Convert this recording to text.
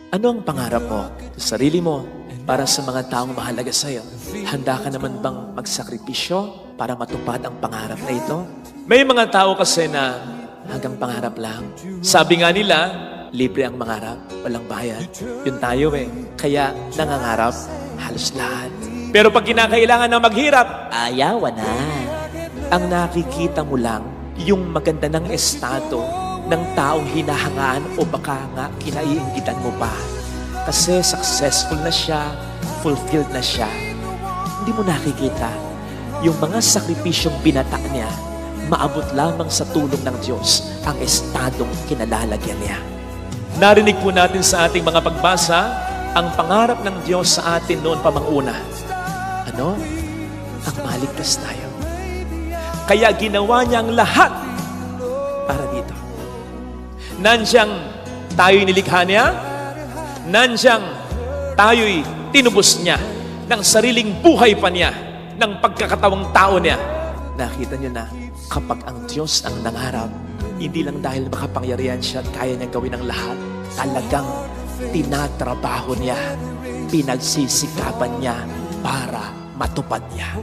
Ano ang pangarap mo sa sarili mo para sa mga taong mahalaga sa'yo? Handa ka naman bang magsakripisyo para matupad ang pangarap na ito? May mga tao kasi na hanggang pangarap lang. Sabi nga nila, libre ang mangarap, walang bayad. Yun tayo eh. Kaya nangangarap halos lahat. Pero pag kinakailangan na maghirap, ayawan na. Ang nakikita mo lang, yung maganda ng estado ng taong hinahangaan o baka nga kinaiingitan mo pa. Kasi successful na siya, fulfilled na siya. Hindi mo nakikita yung mga sakripisyong binata niya, maabot lamang sa tulong ng Diyos ang estadong kinalalagyan niya. Narinig po natin sa ating mga pagbasa ang pangarap ng Diyos sa atin noon pa mang una. Ano? Ang maligtas tayo. Kaya ginawa niya ang lahat para dito. Nandiyan tayo'y nilikha niya, nandiyan tayo'y tinubos niya ng sariling buhay pa niya, ng pagkakatawang tao niya. Nakita niyo na kapag ang Diyos ang nangarap, hindi lang dahil makapangyarihan siya at kaya niyang gawin ang lahat, talagang tinatrabaho niya, pinagsisikapan niya para matupad niya.